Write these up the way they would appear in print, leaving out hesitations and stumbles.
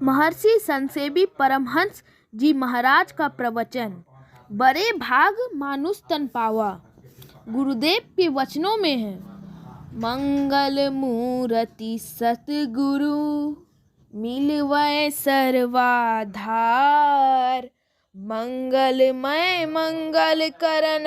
महर्षि संसेवी परमहंस जी महाराज का प्रवचन। बड़े भाग मानुष तन पावा। गुरुदेव के वचनों में है, मंगल मूर्ति सतगुरु मिलवै सर्वाधार। मंगलमय मंगल करन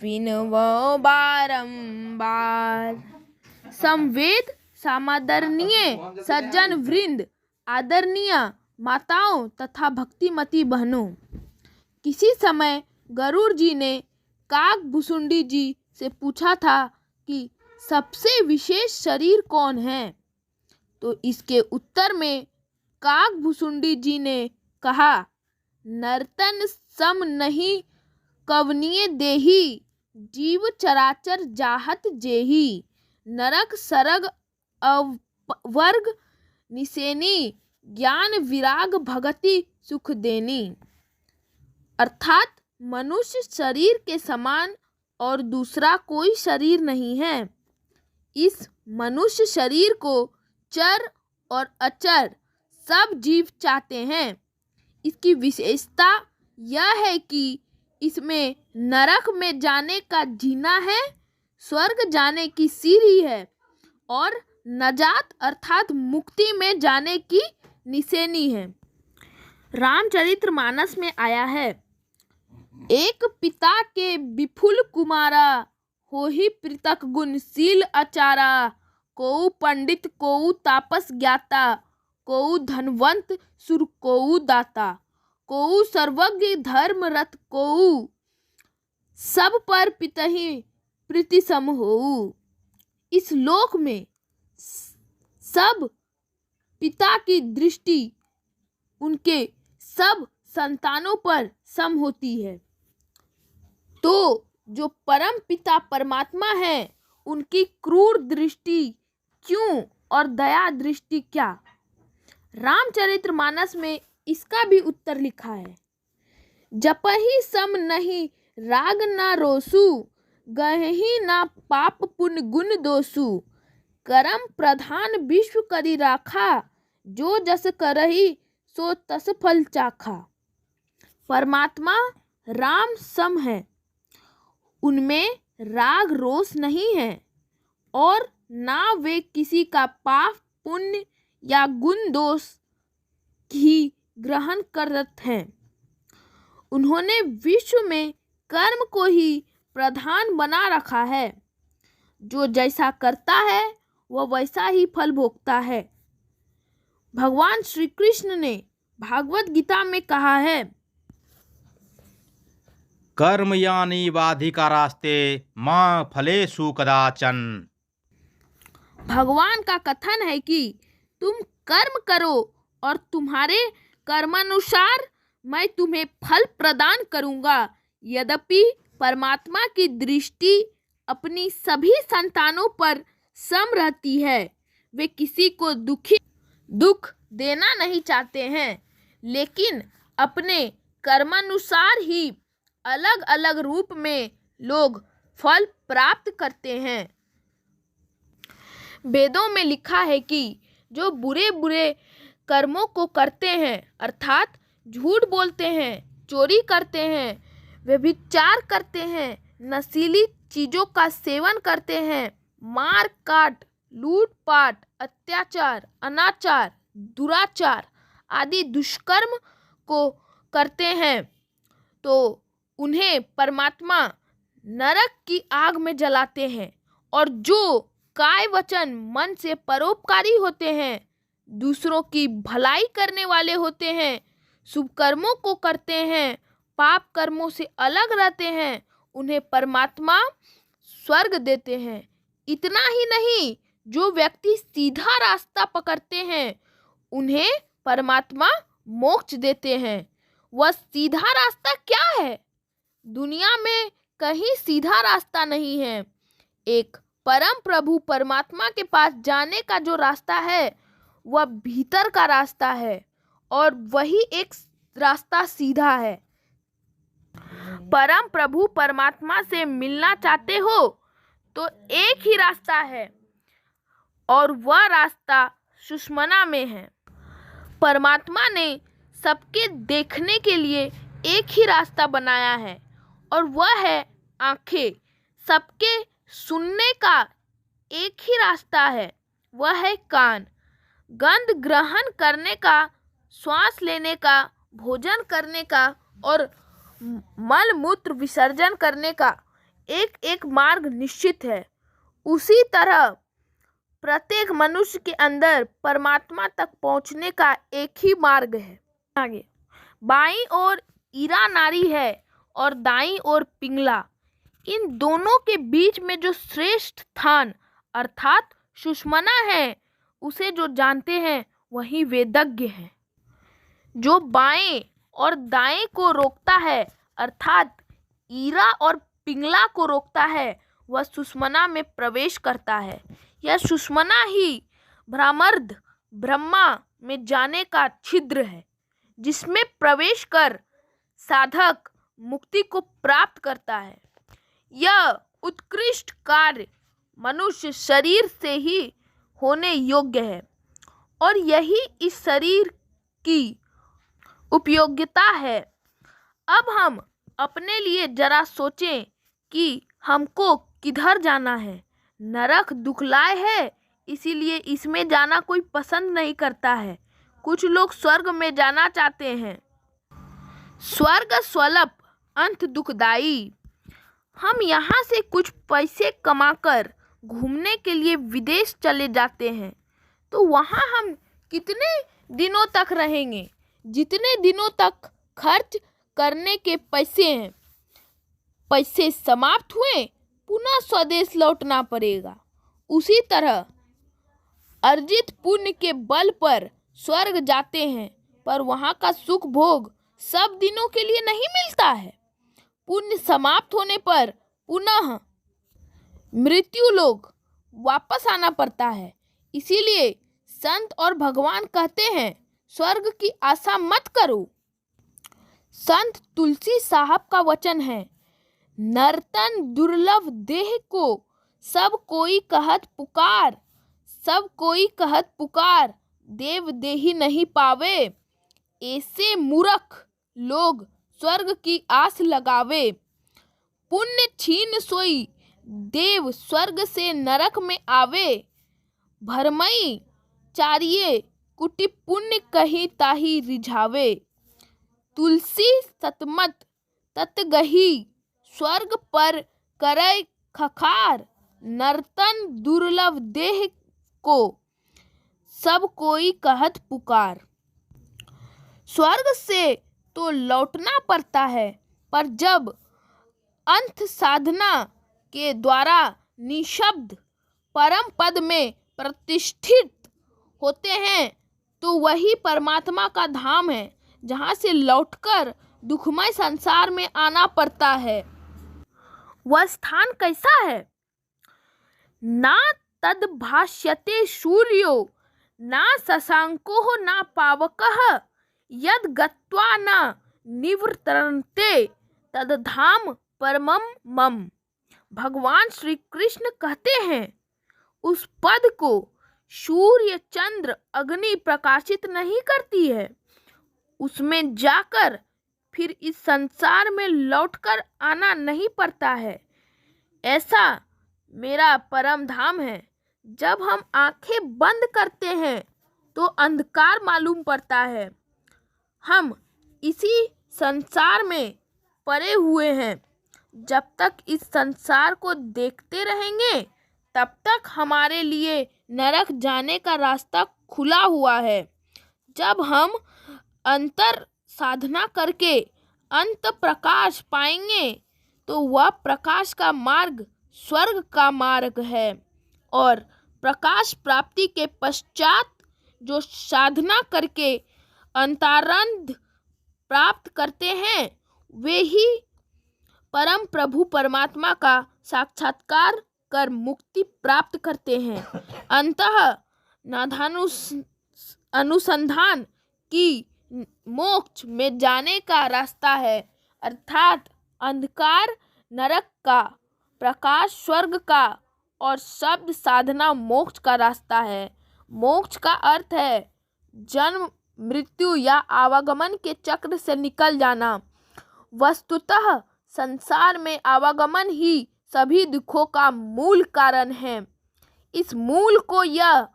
विनवो बारंबार। संवेद समादरणीय सज्जन वृंद, आदरणीय माताओं तथा भक्तिमती बहनों, किसी समय गरुड़ जी ने काकभुसुंडी जी से पूछा था कि सबसे विशेष शरीर कौन है। तो इसके उत्तर में काकभुसुंडी जी ने कहा, नर्तन सम नहीं कवनीय देही, जीव चराचर जाहत जेही। नरक सरग अवर्ग निसेनी, ज्ञान विराग भगति सुख देनी। अर्थात मनुष्य शरीर के समान और दूसरा कोई शरीर नहीं है। इस मनुष्य शरीर को चर और अचर सब जीव चाहते हैं। इसकी विशेषता यह है कि इसमें नरक में जाने का जीना है, स्वर्ग जाने की सीढ़ी है और नजात अर्थात मुक्ति में जाने की निशानी है। रामचरितमानस में आया है, एक पिता के विपुल कुमारा, होहि पृथक गुणशील अचारा। कोउ पंडित कोउ तापस ज्ञाता, कोउ धनवंत सुर कोउ दाता। कोउ सर्वज्ञ धर्म रत कोउ, सब पर पितहि प्रीति सम होउ। इस लोक में सब पिता की दृष्टि उनके सब संतानों पर सम होती है, तो जो परम पिता परमात्मा है उनकी क्रूर दृष्टि क्यों और दया दृष्टि क्या। रामचरितमानस में इसका भी उत्तर लिखा है, जपहि सम नहीं राग न रोसु, गहहि न पाप पुण्य गुण दोषु। करम प्रधान विश्व करी राखा, जो जस करहि सो तस फल चाखा। परमात्मा राम सम है, उनमें राग रोष नहीं है और ना वे किसी का पाप पुण्य या गुण दोष ही ग्रहण करते हैं। उन्होंने विश्व में कर्म को ही प्रधान बना रखा है। जो जैसा करता है वह वैसा ही फल भोगता है। भगवान श्री कृष्ण ने भागवत गीता में कहा है, कर्म यानी बाधिका रास्ते मां फलेषु कदाचन। भगवान का कथन है कि तुम कर्म करो और तुम्हारे कर्मानुसार मैं तुम्हें फल प्रदान करूंगा। यद्यपि परमात्मा की दृष्टि अपनी सभी संतानों पर सम रहती है। वे किसी को दुख देना नहीं चाहते हैं, लेकिन अपने कर्मानुसार ही अलग अलग रूप में लोग फल प्राप्त करते हैं। वेदों में लिखा है कि जो बुरे बुरे कर्मों को करते हैं, अर्थात झूठ बोलते हैं, चोरी करते हैं, व्यभिचार करते हैं, नशीली चीज़ों का सेवन करते हैं, मार काट, लूटपाट, अत्याचार, अनाचार, दुराचार आदि दुष्कर्म को करते हैं, तो उन्हें परमात्मा नरक की आग में जलाते हैं। और जो काय वचन मन से परोपकारी होते हैं, दूसरों की भलाई करने वाले होते हैं, शुभ कर्मों को करते हैं, पाप कर्मों से अलग रहते हैं, उन्हें परमात्मा स्वर्ग देते हैं। इतना ही नहीं, जो व्यक्ति सीधा रास्ता पकड़ते हैं उन्हें परमात्मा मोक्ष देते हैं। वह सीधा रास्ता क्या है? दुनिया में कहीं सीधा रास्ता नहीं है। एक परम प्रभु परमात्मा के पास जाने का जो रास्ता है वह भीतर का रास्ता है और वही एक रास्ता सीधा है। परम प्रभु परमात्मा से मिलना चाहते हो तो एक ही रास्ता है और वह रास्ता सुषमना में है। परमात्मा ने सबके देखने के लिए एक ही रास्ता बनाया है और वह है आँखें। सबके सुनने का एक ही रास्ता है, वह है कान। गंध ग्रहण करने का, श्वास लेने का, भोजन करने का और मल मूत्र विसर्जन करने का एक एक मार्ग निश्चित है। उसी तरह प्रत्येक मनुष्य के अंदर परमात्मा तक पहुंचने का एक ही मार्ग है। आगे बाईं ओर ईरा नारी है और दाईं ओर पिंगला। इन दोनों के बीच में जो श्रेष्ठ स्थान अर्थात सुषुम्ना है, उसे जो जानते हैं वही वेदज्ञ हैं। जो बाएं और दाएं को रोकता है अर्थात ईरा और पिंगला को रोकता है, वह सुषुम्ना में प्रवेश करता है। यह सुषुम्ना ही ब्रह्मार्ध ब्रह्मा में जाने का छिद्र है, जिसमें प्रवेश कर साधक मुक्ति को प्राप्त करता है। यह उत्कृष्ट कार्य मनुष्य शरीर से ही होने योग्य है और यही इस शरीर की उपयोगिता है। अब हम अपने लिए जरा सोचें कि हमको किधर जाना है। नरक दुखदायक है, इसीलिए इसमें जाना कोई पसंद नहीं करता है। कुछ लोग स्वर्ग में जाना चाहते हैं। स्वर्ग स्वल्प अंत दुखदाई। हम यहाँ से कुछ पैसे कमाकर घूमने के लिए विदेश चले जाते हैं, तो वहाँ हम कितने दिनों तक रहेंगे? जितने दिनों तक खर्च करने के पैसे हैं, पैसे समाप्त हुए पुनः स्वदेश लौटना पड़ेगा। उसी तरह अर्जित पुण्य के बल पर स्वर्ग जाते हैं, पर वहाँ का सुख भोग सब दिनों के लिए नहीं मिलता है। पुण्य समाप्त होने पर पुनः मृत्यु लोग वापस आना पड़ता है। इसीलिए संत और भगवान कहते हैं स्वर्ग की आशा मत करो। संत तुलसी साहब का वचन है, नर्तन दुर्लभ देह को सब कोई कहत पुकार, सब कोई कहत पुकार, देव देही नहीं पावे। ऐसे मूर्ख लोग स्वर्ग की आस लगावे। पुण्य छीन सोई देव स्वर्ग से नरक में आवे। भरमई चारिये कुटि पुण्य कही ताही रिझावे। तुलसी सतमत ततगही स्वर्ग पर करे खखार। नर्तन दुर्लभ देह को सब कोई कहत पुकार। स्वर्ग से तो लौटना पड़ता है, पर जब अंत साधना के द्वारा निशब्द परम पद में प्रतिष्ठित होते हैं, तो वही परमात्मा का धाम है, जहाँ से लौटकर दुखमय संसार में आना पड़ता है। वह स्थान कैसा है? ना तद भाष्यते सूर्यो ना शशांको ना पावकः यद गत्वा न निवर्तन्ते तद धाम परमम मम। भगवान श्री कृष्ण कहते हैं, उस पद को सूर्य चंद्र अग्नि प्रकाशित नहीं करती है। उसमें जाकर फिर इस संसार में लौटकर आना नहीं पड़ता है। ऐसा मेरा परम धाम है। जब हम आंखें बंद करते हैं तो अंधकार मालूम पड़ता है। हम इसी संसार में पड़े हुए हैं। जब तक इस संसार को देखते रहेंगे तब तक हमारे लिए नरक जाने का रास्ता खुला हुआ है। जब हम अंतर साधना करके अंत प्रकाश पाएंगे तो वह प्रकाश का मार्ग स्वर्ग का मार्ग है। और प्रकाश प्राप्ति के पश्चात जो साधना करके अंतरानंद प्राप्त करते हैं, वे ही परम प्रभु परमात्मा का साक्षात्कार कर मुक्ति प्राप्त करते हैं। अंतः अनुसंधान की मोक्ष में जाने का रास्ता है, अर्थात अंधकार नरक का, प्रकाश स्वर्ग का और शब्द साधना मोक्ष का रास्ता है। मोक्ष का अर्थ है जन्म मृत्यु या आवागमन के चक्र से निकल जाना। वस्तुतः संसार में आवागमन ही सभी दुखों का मूल कारण है। इस मूल को यह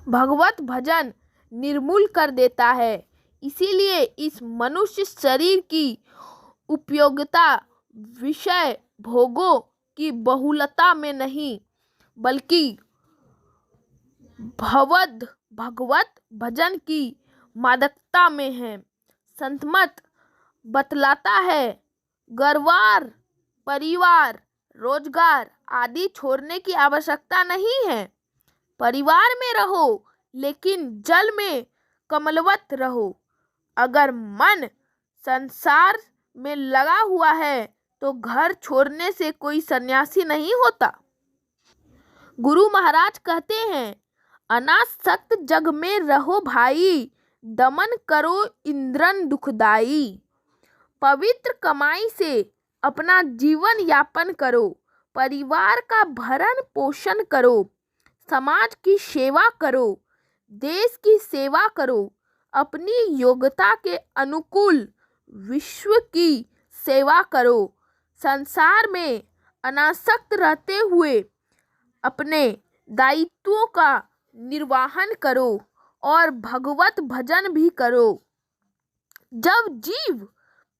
भगवत भजन निर्मूल कर देता है। इसीलिए इस मनुष्य शरीर की उपयोगिता विषय भोगों की बहुलता में नहीं, बल्कि भगवत भजन की मादकता में है। संतमत बतलाता है, घरबार, परिवार, रोजगार आदि छोड़ने की आवश्यकता नहीं है। परिवार में रहो, लेकिन जल में कमलवत रहो। अगर मन संसार में लगा हुआ है तो घर छोड़ने से कोई सन्यासी नहीं होता। गुरु महाराज कहते हैं, अनासक्त जग में रहो भाई, दमन करो इंद्रन दुखदाई। पवित्र कमाई से अपना जीवन यापन करो, परिवार का भरण पोषण करो, समाज की सेवा करो, देश की सेवा करो, अपनी योग्यता के अनुकूल विश्व की सेवा करो। संसार में अनासक्त रहते हुए अपने दायित्वों का निर्वहन करो और भगवत भजन भी करो। जब जीव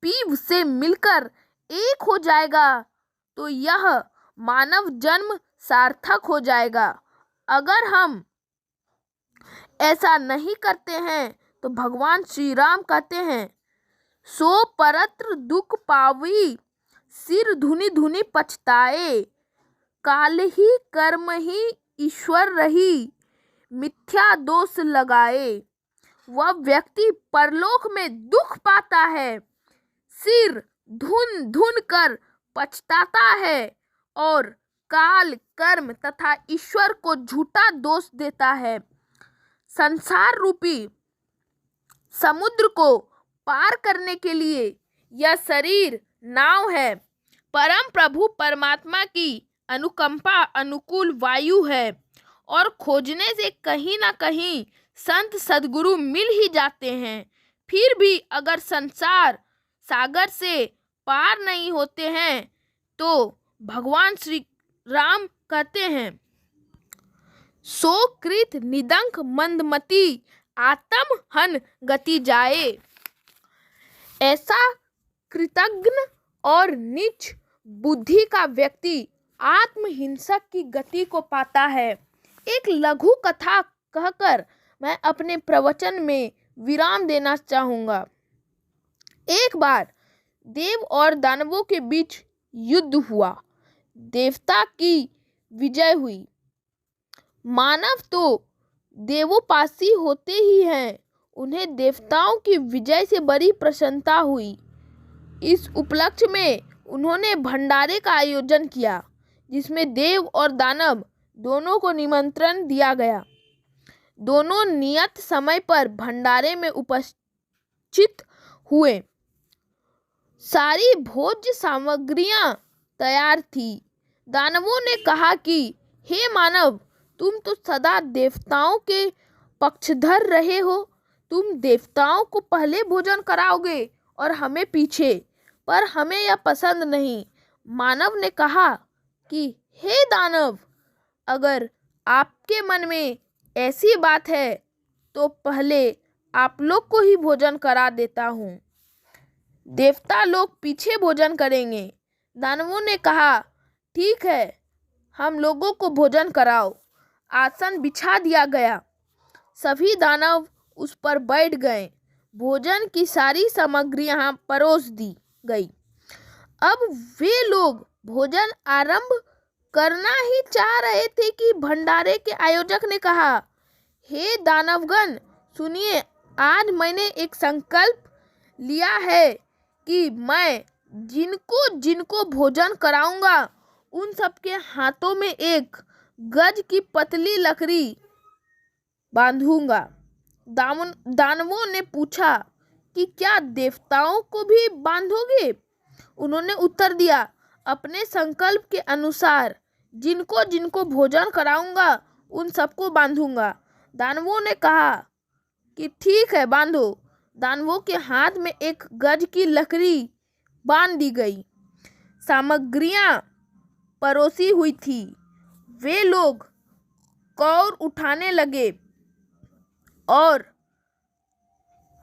पीव से मिलकर एक हो जाएगा तो यह मानव जन्म सार्थक हो जाएगा। अगर हम ऐसा नहीं करते हैं तो भगवान श्री राम कहते हैं, सो परत्र दुख पावी, सिर धुनि धुनि पछताए, काल ही कर्म ही ईश्वर रही, मिथ्या दोष लगाए। वह व्यक्ति परलोक में दुख पाता है, सिर धुन धुन कर पछताता है और काल, कर्म तथा ईश्वर को झूठा दोष देता है। संसार रूपी समुद्र को पार करने के लिए यह शरीर नाव है। परम प्रभु परमात्मा की अनुकंपा अनुकूल वायु है और खोजने से कहीं ना कहीं संत सद्गुरु मिल ही जाते हैं। फिर भी अगर संसार सागर से पार नहीं होते हैं तो भगवान श्री राम कहते हैं, सो कृत निदंक मंदमती, आत्म हन गति जाए। ऐसा कृतघ्न और नीच बुद्धि का व्यक्ति आत्महिंसक की गति को पाता है। एक लघु कथा कहकर मैं अपने प्रवचन में विराम देना चाहूँगा। एक बार देव और दानवों के बीच युद्ध हुआ। देवता की विजय हुई। मानव तो देवोपासी होते ही हैं, उन्हें देवताओं की विजय से बड़ी प्रसन्नता हुई। इस उपलक्ष्य में उन्होंने भंडारे का आयोजन किया, जिसमें देव और दानव दोनों को निमंत्रण दिया गया। दोनों नियत समय पर भंडारे में उपस्थित हुए। सारी भोज्य सामग्रियां तैयार थी। दानवों ने कहा कि हे मानव, तुम तो सदा देवताओं के पक्षधर रहे हो, तुम देवताओं को पहले भोजन कराओगे और हमें पीछे, पर हमें यह पसंद नहीं। मानव ने कहा कि हे दानव, अगर आपके मन में ऐसी बात है तो पहले आप लोग को ही भोजन करा देता हूँ, देवता लोग पीछे भोजन करेंगे। दानवों ने कहा, ठीक है, हम लोगों को भोजन कराओ। आसन बिछा दिया गया। सभी दानव उस पर बैठ गए। भोजन की सारी सामग्रियां परोस दी गई। अब वे लोग भोजन आरंभ करना ही चाह रहे थे कि भंडारे के आयोजक ने कहा, हे दानवगण, सुनिए, आज मैंने एक संकल्प लिया है कि मैं जिनको जिनको भोजन कराऊंगा उन सबके हाथों में एक गज की पतली लकड़ी बांधूंगा। दानवों ने पूछा कि क्या देवताओं को भी बांधोगे? उन्होंने उत्तर दिया, अपने संकल्प के अनुसार जिनको जिनको भोजन कराऊंगा उन सबको बांधूंगा। दानवों ने कहा, कि ठीक है बांधो। दानवों के हाथ में एक गज की लकड़ी बांध दी गई। सामग्रियां परोसी हुई थी। वे लोग कौर उठाने लगे और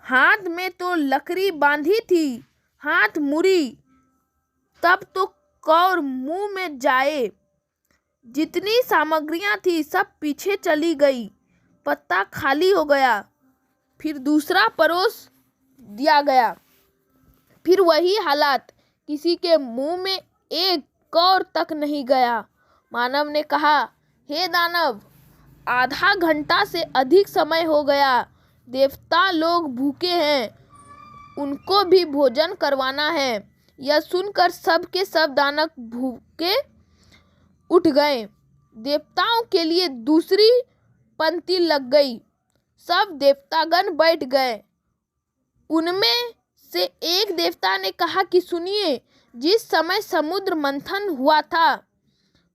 हाथ में तो लकड़ी बांधी थी, हाथ मुड़ी तब तो कौर मुंह में जाए। जितनी सामग्रियां थी सब पीछे चली गई। पत्ता खाली हो गया। फिर दूसरा परोस दिया गया। फिर वही हालात। किसी के मुंह में एक कौर तक नहीं गया। मानव ने कहा, हे दानव, आधा घंटा से अधिक समय हो गया। देवता लोग भूखे हैं, उनको भी भोजन करवाना है। यह सुनकर सब के सब दानव भूखे उठ गए। देवताओं के लिए दूसरी पंक्ति लग गई। सब देवतागण बैठ गए। उनमें से एक देवता ने कहा कि सुनिए, जिस समय समुद्र मंथन हुआ था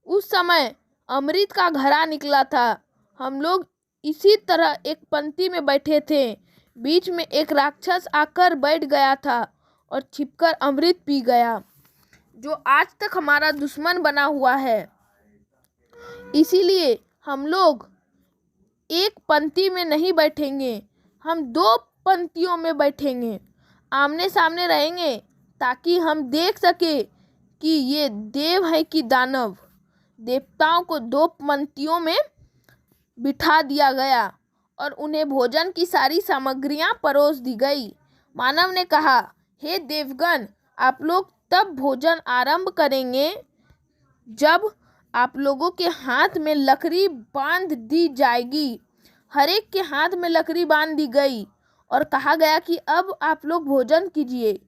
उस समय अमृत का घड़ा निकला था। हम लोग इसी तरह एक पंक्ति में बैठे थे। बीच में एक राक्षस आकर बैठ गया था और छिपकर अमृत पी गया, जो आज तक हमारा दुश्मन बना हुआ है। इसीलिए हम लोग एक पंक्ति में नहीं बैठेंगे, हम दो पंक्तियों में बैठेंगे, आमने सामने रहेंगे, ताकि हम देख सके कि ये देव है कि दानव। देवताओं को दो पंक्तियों में बिठा दिया गया और उन्हें भोजन की सारी सामग्रियां परोस दी गई। मानव ने कहा, हे देवगण, आप लोग तब भोजन आरंभ करेंगे जब आप लोगों के हाथ में लकड़ी बांध दी जाएगी। हर एक के हाथ में लकड़ी बांध दी गई और कहा गया कि अब आप लोग भोजन कीजिए।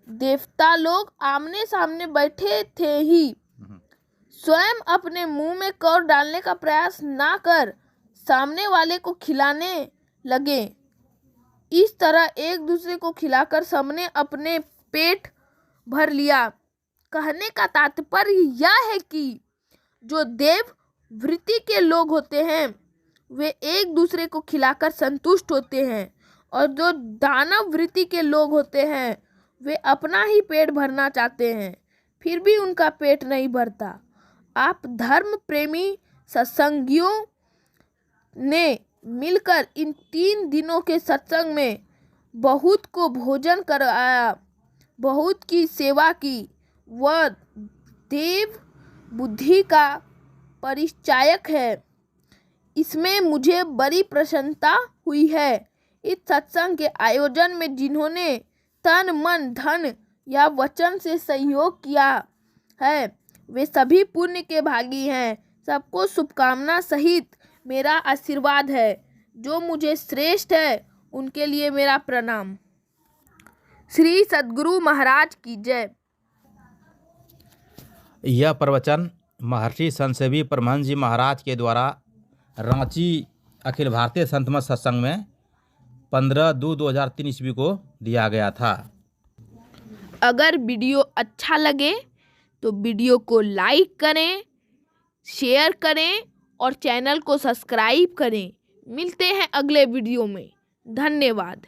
देवता लोग आमने सामने बैठे थे ही स्वयं अपने मुंह में कौर डालने का प्रयास ना कर सामने वाले को खिलाने लगे। इस तरह एक दूसरे को खिलाकर सबने अपने पेट भर लिया। कहने का तात्पर्य यह है कि जो देव वृत्ति के लोग होते हैं वे एक दूसरे को खिलाकर संतुष्ट होते हैं, और जो दानव वृत्ति के लोग होते हैं वे अपना ही पेट भरना चाहते हैं, फिर भी उनका पेट नहीं भरता। आप धर्म प्रेमी सत्संगियों ने मिलकर इन 3 दिनों के सत्संग में बहुत को भोजन कराया, बहुत की सेवा की। वह देव बुद्धि का परिचायक है। इसमें मुझे बड़ी प्रसन्नता हुई है। इस सत्संग के आयोजन में जिन्होंने तन मन धन या वचन से सहयोग किया है वे सभी पुण्य के भागी हैं। सबको शुभकामना सहित मेरा आशीर्वाद है। जो मुझे श्रेष्ठ है उनके लिए मेरा प्रणाम। श्री सद्गुरु महाराज की जय। यह प्रवचन महर्षि संत सेवी परमहंस जी महाराज के द्वारा रांची अखिल भारतीय संत मत सत्संग में 15/2/2003 ईस्वी को दिया गया था। अगर वीडियो अच्छा लगे तो वीडियो को लाइक करें, शेयर करें और चैनल को सब्सक्राइब करें। मिलते हैं अगले वीडियो में। धन्यवाद।